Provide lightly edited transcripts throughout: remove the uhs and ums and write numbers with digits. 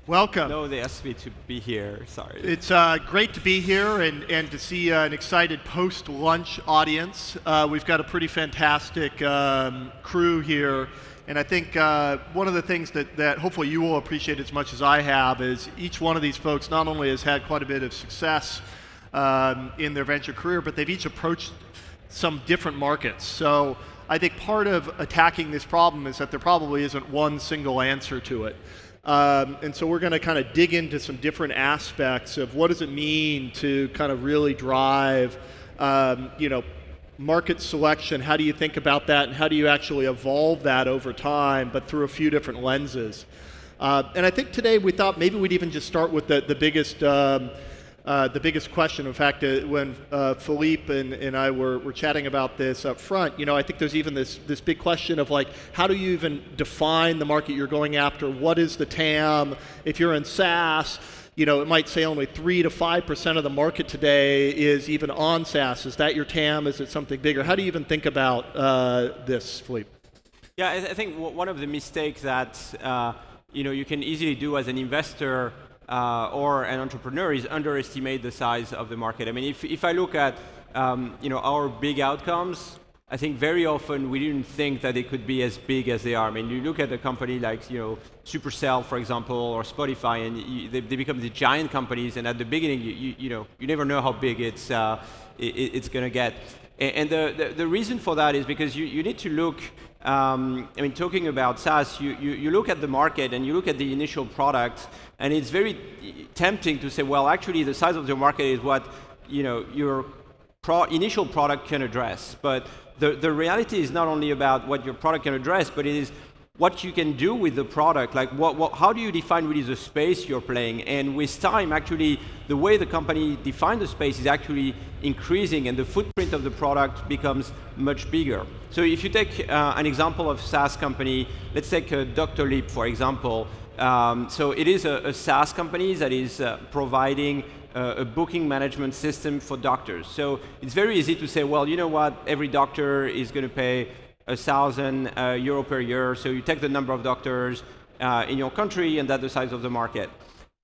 Welcome. No, they asked me to be here, sorry. It's great to be here and to see an excited post-lunch audience. We've got a pretty fantastic crew here, and I think one of the things that hopefully you will appreciate as much as I have is each one of these folks not only has had quite a bit of success in their venture career, but they've each approached some different markets. So I think part of attacking this problem is that there probably isn't one single answer to it. And so we're going to kind of dig into some different aspects of what does it mean to kind of really drive, market selection. How do you think about that, and how do you actually evolve that over time, but through a few different lenses? And I think today we thought maybe we'd even just start with the biggest question. In fact, when Philippe and I were chatting about this up front, I think there's even this big question of like, how do you even define the market you're going after? What is the TAM? If you're in SaaS, it might say only 3 to 5% of the market today is even on SaaS. Is that your TAM? Is it something bigger? How do you even think about this, Philippe? Yeah, I think one of the mistakes that you can easily do as an investor or an entrepreneur is underestimate the size of the market. I mean, if I look at our big outcomes, I think very often we didn't think that they could be as big as they are. I mean, you look at a company like Supercell, for example, or Spotify, and they become the giant companies. And at the beginning, you never know how big it's going to get. And the reason for that is because you need to look. Talking about SaaS, you look at the market and you look at the initial product, and it's very tempting to say, well, actually, the size of the market is what your initial product can address. But the reality is not only about what your product can address, but it is what you can do with the product. Like, how do you define really the space you're playing? And with time, actually, the way the company defines the space is actually increasing, and the footprint of the product becomes much bigger. So if you take an example of SaaS company, let's take Dr. for example. So it is a SaaS company that is providing a booking management system for doctors. So it's very easy to say, well, you know what, every doctor is going to pay €1,000 per year. So you take the number of doctors in your country, and that's the size of the market.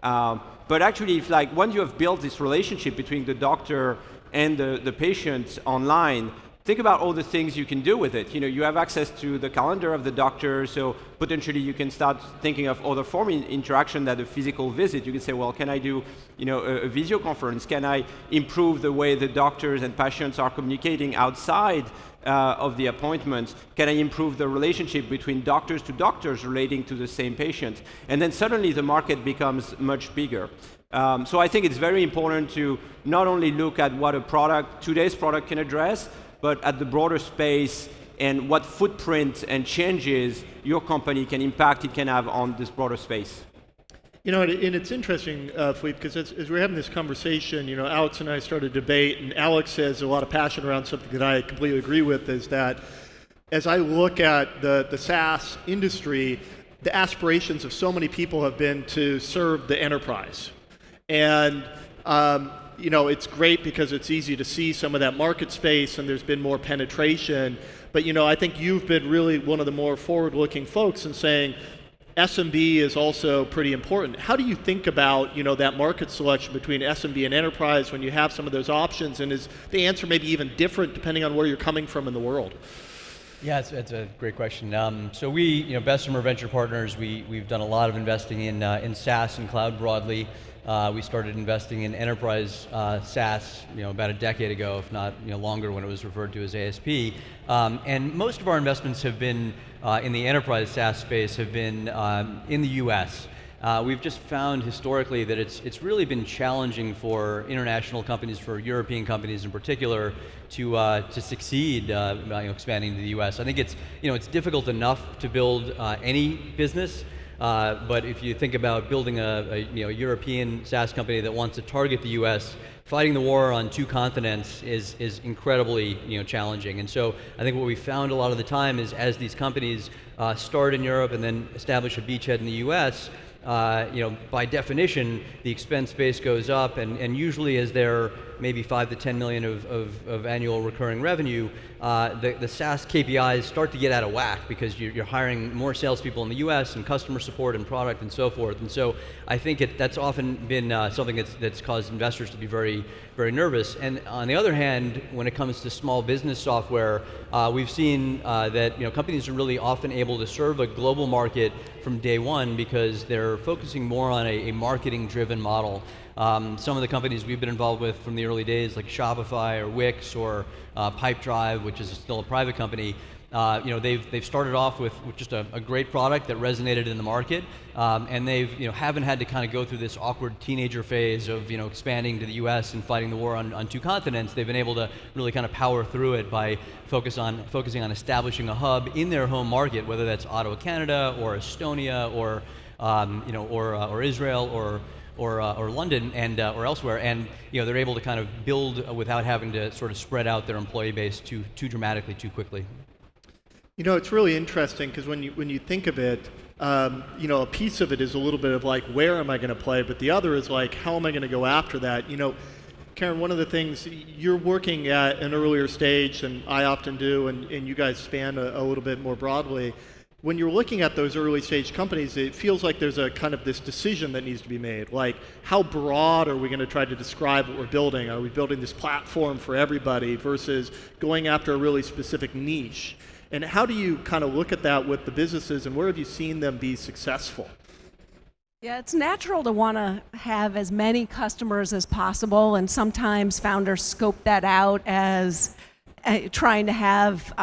But actually, once you have built this relationship between the doctor and the patient online, think about all the things you can do with it. You have access to the calendar of the doctor, so potentially you can start thinking of other form of interaction than a physical visit. You can say, well, can I do a video conference? Can I improve the way the doctors and patients are communicating outside of the appointment? Can I improve the relationship between doctors to doctors relating to the same patient? And then suddenly the market becomes much bigger. So I think it's very important to not only look at what today's product can address, but at the broader space and what footprint and changes your company can have on this broader space. And it's interesting, Philippe, because as we're having this conversation, Alex and I started a debate, and Alex has a lot of passion around something that I completely agree with, is that as I look at the SaaS industry, the aspirations of so many people have been to serve the enterprise. And it's great because it's easy to see some of that market space, and there's been more penetration. But I think you've been really one of the more forward-looking folks in saying SMB is also pretty important. How do you think about that market selection between SMB and enterprise when you have some of those options? And is the answer maybe even different depending on where you're coming from in the world? Yeah, it's a great question. So we, Bessemer Venture Partners, we've done a lot of investing in SaaS and cloud broadly. We started investing in enterprise SaaS, about a decade ago, if not longer, when it was referred to as ASP. And most of our investments have been in the enterprise SaaS space, have been in the U.S. We've just found historically that it's really been challenging for international companies, for European companies in particular, to succeed expanding to the U.S. I think it's difficult enough to build any business. But if you think about building a European SaaS company that wants to target the U.S., fighting the war on two continents is incredibly challenging. And so I think what we found a lot of the time is as these companies start in Europe and then establish a beachhead in the U.S., by definition, the expense base goes up, and usually as they're maybe 5 to 10 million of annual recurring revenue, the SaaS KPIs start to get out of whack because you're hiring more salespeople in the US and customer support and product and so forth. And so I think that's often been something that's caused investors to be very, very nervous. And on the other hand, when it comes to small business software, we've seen that companies are really often able to serve a global market from day one because they're focusing more on a marketing-driven model. Some of the companies we've been involved with from the early days, like Shopify or Wix or Pipedrive, which is still a private company, they've started off with just a great product that resonated in the market, and they've haven't had to kind of go through this awkward teenager phase of expanding to the U.S. and fighting the war on two continents. They've been able to really kind of power through it by focusing on establishing a hub in their home market, whether that's Ottawa, Canada, or Estonia, or Israel, or London, and or elsewhere, and they're able to kind of build without having to sort of spread out their employee base too dramatically, too quickly. It's really interesting because when you think of it, a piece of it is a little bit of like, where am I going to play? But the other is like, how am I going to go after that? Karin, one of the things, you're working at an earlier stage than I often do, and you guys span a little bit more broadly. When you're looking at those early stage companies, it feels like there's a kind of this decision that needs to be made. Like, how broad are we going to try to describe what we're building? Are we building this platform for everybody versus going after a really specific niche? And how do you kind of look at that with the businesses, and where have you seen them be successful? Yeah, it's natural to want to have as many customers as possible, and sometimes founders scope that out as trying to have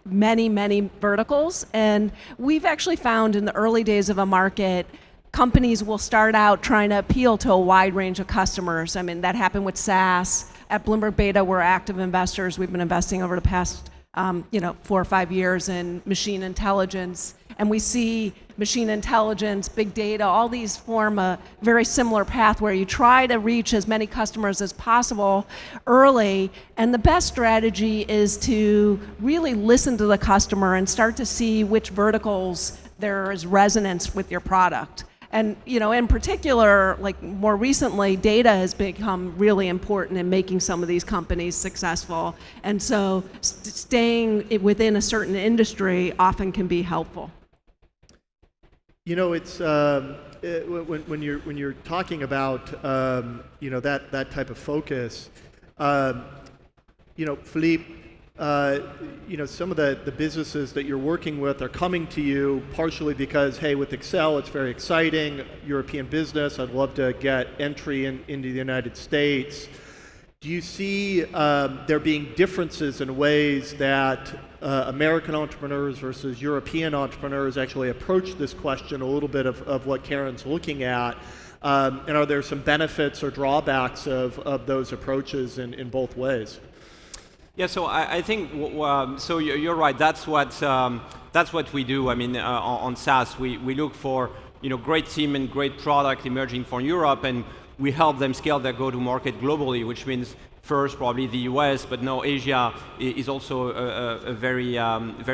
many verticals. And we've actually found in the early days of a market, companies will start out trying to appeal to a wide range of customers. I mean, that happened with SaaS. At Bloomberg Beta, we're active investors. We've been investing over the past 4 or 5 years in machine intelligence. And we see machine intelligence, big data, all these form a very similar path where you try to reach as many customers as possible early. And the best strategy is to really listen to the customer and start to see which verticals there is resonance with your product. And in particular, like more recently, data has become really important in making some of these companies successful. And so staying within a certain industry often can be helpful. It's when you're talking about that type of focus, Philippe, some of the businesses that you're working with are coming to you partially because, hey, with Accel, it's very exciting, European business, I'd love to get entry into the United States. Do you see there being differences in ways that American entrepreneurs versus European entrepreneurs actually approach this question, a little bit of what Karin's looking at? And are there some benefits or drawbacks of those approaches in both ways? Yeah, so I think so. You're right. That's what we do. I mean, on SaaS, we look for great team and great product emerging from Europe, and we help them scale their go-to-market globally, which means first probably the US, but now Asia is also a very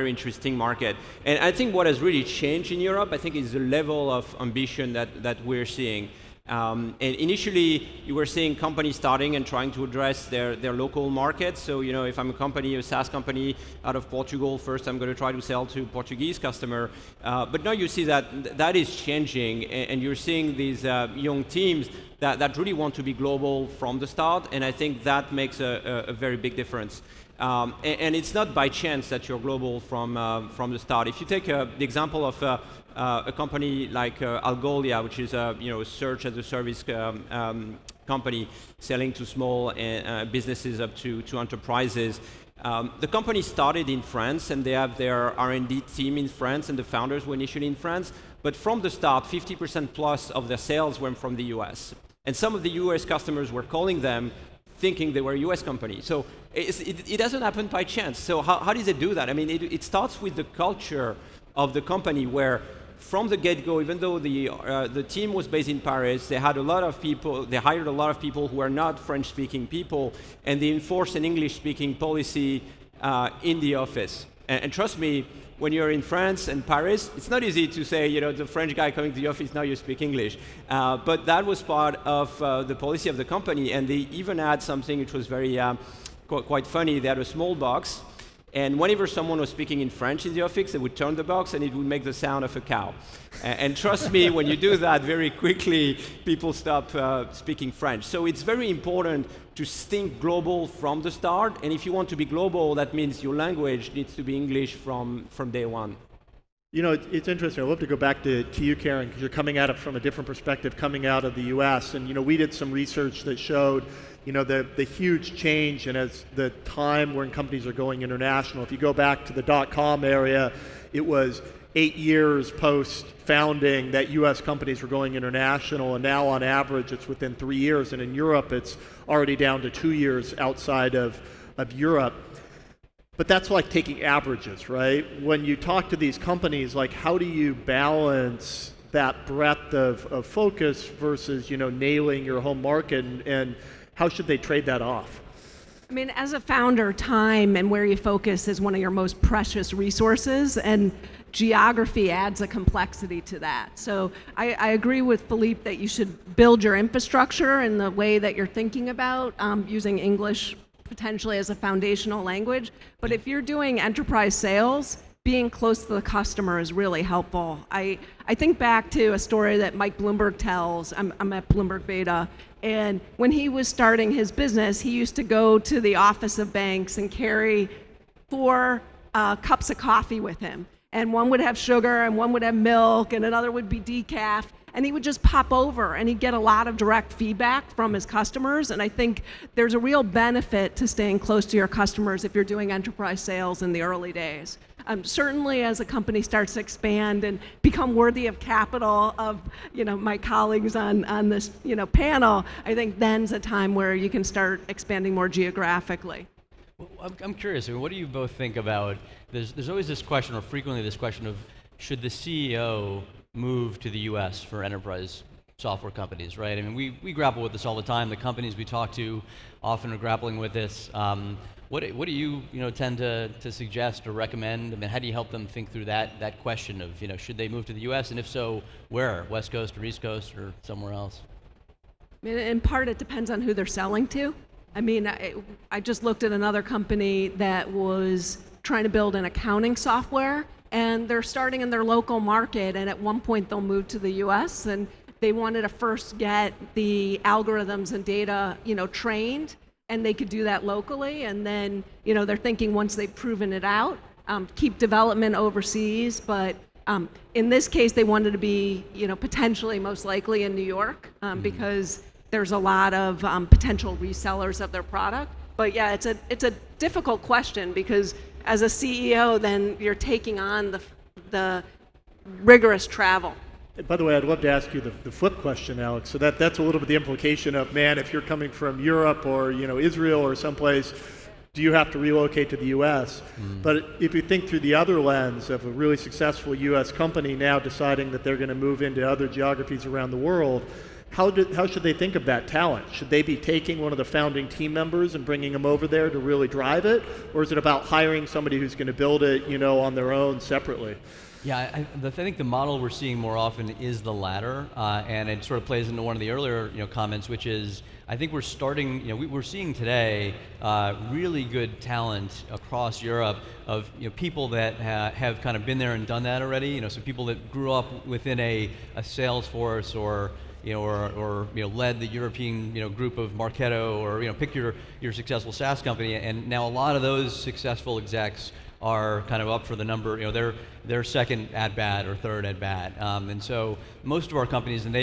interesting market. And I think what has really changed in Europe, I think, is the level of ambition that we're seeing. And initially, you were seeing companies starting and trying to address their local markets. So, if I'm a SaaS company out of Portugal, first I'm going to try to sell to Portuguese customer. But now you see that is changing, and you're seeing these young teams that really want to be global from the start, and I think that makes a very big difference. And it's not by chance that you're global from the start. If you take the example of a company like Algolia, which is a search as a service company selling to small businesses up to enterprises. The company started in France, and they have their R&D team in France, and the founders were initially in France. But from the start, 50% plus of their sales were from the US. And some of the US customers were calling them thinking they were a US company. So it doesn't happen by chance. So how does it do that? I mean, it starts with the culture of the company where from the get-go, even though the team was based in Paris, they hired a lot of people who are not French-speaking people, and they enforced an English-speaking policy in the office. And trust me, when you're in France and Paris, it's not easy to say, the French guy coming to the office, now you speak English. But that was part of the policy of the company, and they even had something which was very quite funny. They had a small box, and whenever someone was speaking in French in the office, they would turn the box and it would make the sound of a cow. And trust me, when you do that, very quickly people stop speaking French. So it's very important to think global from the start, and if you want to be global, that means your language needs to be English from day one. It's interesting. I'd love to go back to you, Karin, because you're coming at it from a different perspective, coming out of the US. And, we did some research that showed, the huge change and as the time when companies are going international. If you go back to the .com area, it was 8 years post-founding that US companies were going international, and now on average it's within 3 years. And in Europe, it's already down to 2 years outside of Europe. But that's like taking averages, right? When you talk to these companies, like how do you balance that breadth of focus versus, nailing your home market, and how should they trade that off? I mean, as a founder, time and where you focus is one of your most precious resources, and geography adds a complexity to that. So I agree with Philippe that you should build your infrastructure in the way that you're thinking about using English potentially as a foundational language. But if you're doing enterprise sales, being close to the customer is really helpful. I think back to a story that Mike Bloomberg tells. I'm at Bloomberg Beta, and when he was starting his business, he used to go to the office of banks and carry 4 cups of coffee with him. And one would have sugar, and one would have milk, and another would be decaf. And he would just pop over, and he'd get a lot of direct feedback from his customers. And I think there's a real benefit to staying close to your customers if you're doing enterprise sales in the early days. Certainly, as a company starts to expand and become worthy of capital of my colleagues on this panel, I think then's a time where you can start expanding more geographically. Well, I'm curious. What do you both think about? There's always this question, or frequently this question of, should the CEO move to the U.S. for enterprise software companies, right? I mean, we grapple with this all the time. The companies we talk to often are grappling with this. What do you tend to suggest or recommend? I mean, how do you help them think through that question of should they move to the U.S. and if so, where? West Coast or East Coast or somewhere else? I mean, in part, it depends on who they're selling to. I mean, I just looked at another company that was trying to build an accounting software, and they're starting in their local market, and at one point they'll move to the US, and they wanted to first get the algorithms and data, trained, and they could do that locally, and then, they're thinking once they've proven it out, keep development overseas, but in this case they wanted to be, potentially most likely in New York, because there's a lot of potential resellers of their product. But yeah, it's a difficult question, because as a CEO, then you're taking on the rigorous travel. By the way, I'd love to ask you the flip question, Alex. So that's a little bit the implication of, man, if you're coming from Europe or Israel or someplace, do you have to relocate to the U.S.? But if you think through the other lens of a really successful U.S. company now deciding that they're going to move into other geographies around the world, how should they think of that talent? Should they be taking one of the founding team members and bringing them over there to really drive it? Or is it about hiring somebody who's going to build it, on their own separately? Yeah, I think the model we're seeing more often is the latter, and it sort of plays into one of the earlier comments, which is I think we're starting, we're seeing today really good talent across Europe of people that have kind of been there and done that already. So people that grew up within a sales force or led the European group of Marketo, or pick your successful SaaS company, and now a lot of those successful execs are kind of up for the number, their second at bat or third at bat, and so most of our companies, and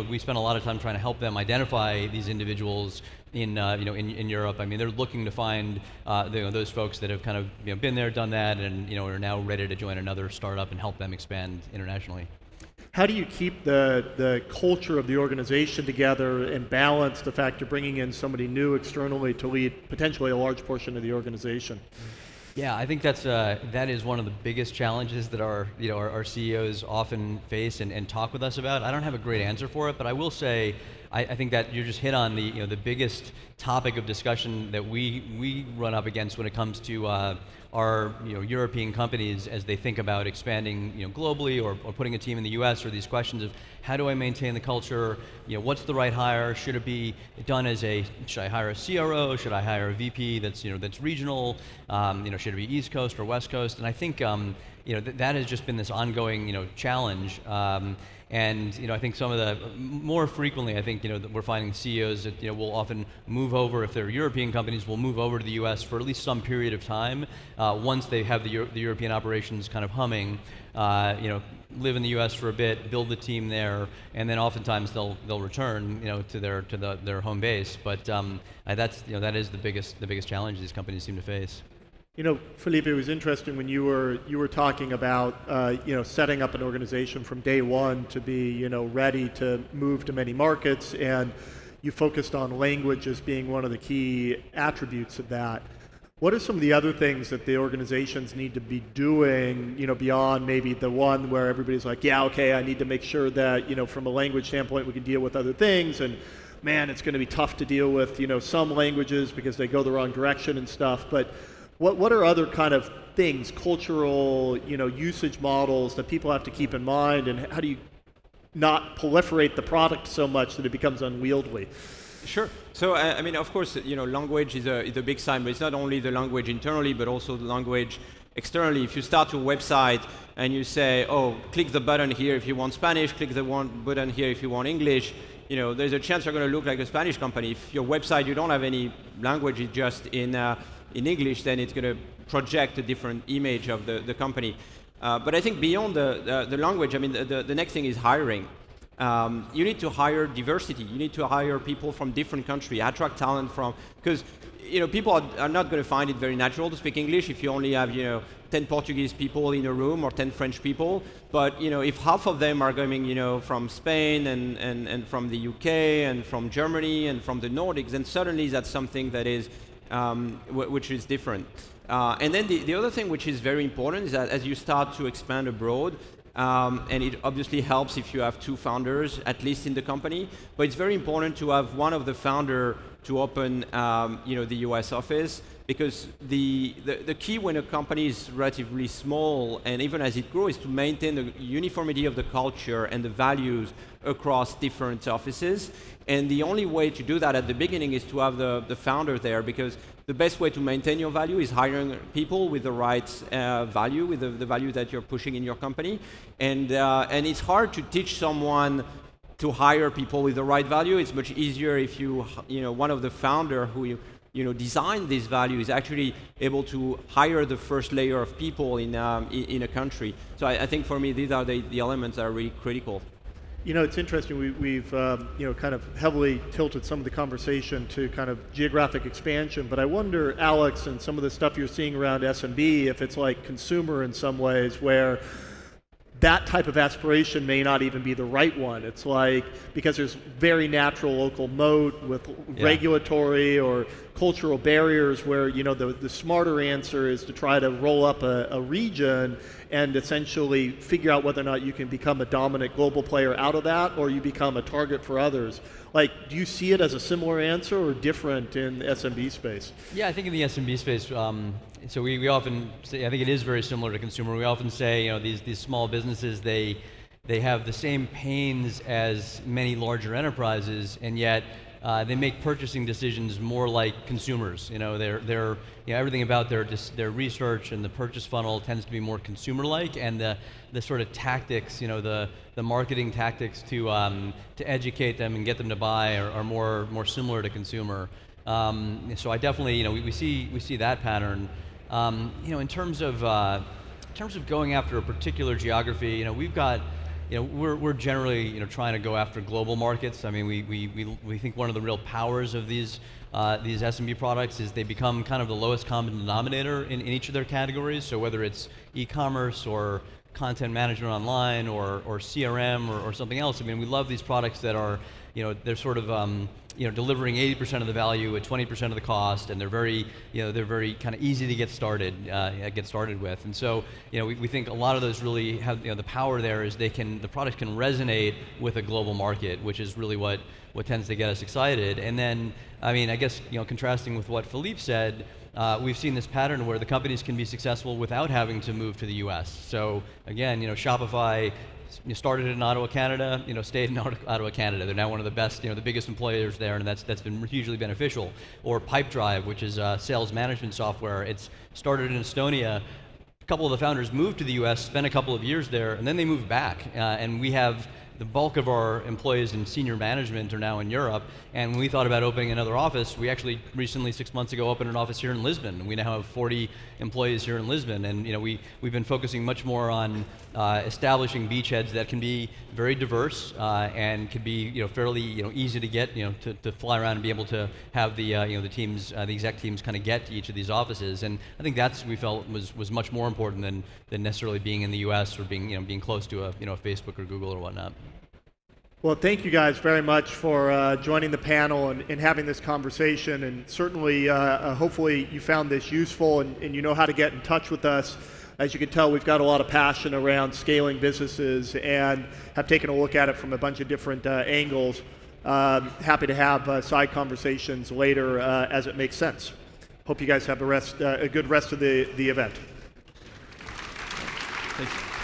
we spend a lot of time trying to help them identify these individuals in Europe. I mean, they're looking to find those folks that have kind of been there, done that, and are now ready to join another startup and help them expand internationally. How do you keep the culture of the organization together and balance the fact you're bringing in somebody new externally to lead potentially a large portion of the organization? Yeah, I think that is one of the biggest challenges that our CEOs often face and talk with us about. I don't have a great answer for it, but I will say I think that you just hit on the biggest topic of discussion that we run up against when it comes to our European companies as they think about expanding globally or putting a team in the U.S. or these questions of how do I maintain the culture? What's the right hire? Should it be done as should I hire a CRO? Should I hire a VP that's regional? Should it be East Coast or West Coast? And I think that has just been this ongoing challenge. And I think some of the more frequently, I think that we're finding CEOs that will often move over, if they're European companies, will move over to the U.S. for at least some period of time. Once they have the European operations kind of humming, live in the U.S. for a bit, build the team there, and then oftentimes they'll return to their home base. But that is the biggest challenge these companies seem to face. Philippe, it was interesting when you were talking about setting up an organization from day one to be ready to move to many markets, and you focused on language as being one of the key attributes of that. What are some of the other things that the organizations need to be doing, beyond maybe the one where everybody's like, yeah, okay, I need to make sure that from a language standpoint we can deal with other things, and man, it's going to be tough to deal with some languages because they go the wrong direction and stuff, but what are other kind of things, cultural, usage models that people have to keep in mind, and how do you not proliferate the product so much that it becomes unwieldy? Sure. So, of course, language is a big sign, but it's not only the language internally, but also the language externally. If you start your website and you say, oh, click the button here if you want Spanish, click the button here if you want English, there's a chance you're going to look like a Spanish company. If your website, you don't have any language, it's just in English, then it's going to project a different image of the company. But I think beyond the language, the next thing is hiring. You need to hire diversity. You need to hire people from different countries, attract talent because people are not going to find it very natural to speak English if you only have 10 Portuguese people in a room or 10 French people. But if half of them are coming from Spain and from the UK and from Germany and from the Nordics, then suddenly that's something that is which is different. And then the other thing which is very important is that as you start to expand abroad, and it obviously helps if you have two founders, at least in the company, but it's very important to have one of the founder to open the US office, because the key when a company is relatively small, and even as it grows, is to maintain the uniformity of the culture and the values across different offices. And the only way to do that at the beginning is to have the founder there, because the best way to maintain your value is hiring people with the right value, with the value that you're pushing in your company. And it's hard to teach someone to hire people with the right value. It's much easier if one of the founder who design this value is actually able to hire the first layer of people in a country. So I think for me these are the elements that are really critical. It's interesting. We've kind of heavily tilted some of the conversation to kind of geographic expansion, but I wonder, Alex, and some of the stuff you're seeing around SMB, if it's like consumer in some ways, where that type of aspiration may not even be the right one. It's like, because there's very natural local moat with regulatory or cultural barriers where, the smarter answer is to try to roll up a region and essentially figure out whether or not you can become a dominant global player out of that, or you become a target for others. Like, do you see it as a similar answer or different in the SMB space? Yeah, I think in the SMB space, so we often say, I think it is very similar to consumer. We often say, these small businesses, they have the same pains as many larger enterprises, and yet they make purchasing decisions more like consumers. They're everything about their research and the purchase funnel tends to be more consumer-like, and the sort of tactics, the marketing tactics to educate them and get them to buy are more similar to consumer. So I definitely, we see that pattern. In terms of going after a particular geography, we've got. We're generally trying to go after global markets. I mean, we think one of the real powers of these SMB products is they become kind of the lowest common denominator in each of their categories. So whether it's e-commerce or content management online or CRM or something else, I mean, we love these products that are they're sort of delivering 80% of the value at 20% of the cost, and they're very kind of easy to get started with. And so we think a lot of those really have the power there is the product can resonate with a global market, which is really what tends to get us excited. And then I guess contrasting with what Philippe said, we've seen this pattern where the companies can be successful without having to move to the US. So again, Shopify started in Ottawa, Canada, stayed in Ottawa, Canada. They're now one of the best, the biggest employers there, and that's been hugely beneficial. Or Pipedrive, which is sales management software. It's started in Estonia. A couple of the founders moved to the US, spent a couple of years there, and then they moved back. And we have the bulk of our employees in senior management are now in Europe, and when we thought about opening another office, we actually recently, 6 months ago, opened an office here in Lisbon. We now have 40 employees here in Lisbon, and we've been focusing much more on establishing beachheads that can be very diverse and can be fairly easy to get to fly around and be able to have the teams, the exec teams, kind of get to each of these offices. And I think we felt was much more important than necessarily being in the U.S. or being close to a Facebook or Google or whatnot. Well, thank you guys very much for joining the panel and having this conversation. And certainly, hopefully, you found this useful and you know how to get in touch with us. As you can tell, we've got a lot of passion around scaling businesses and have taken a look at it from a bunch of different angles. Happy to have side conversations later as it makes sense. Hope you guys have a good rest of the event. Thank you.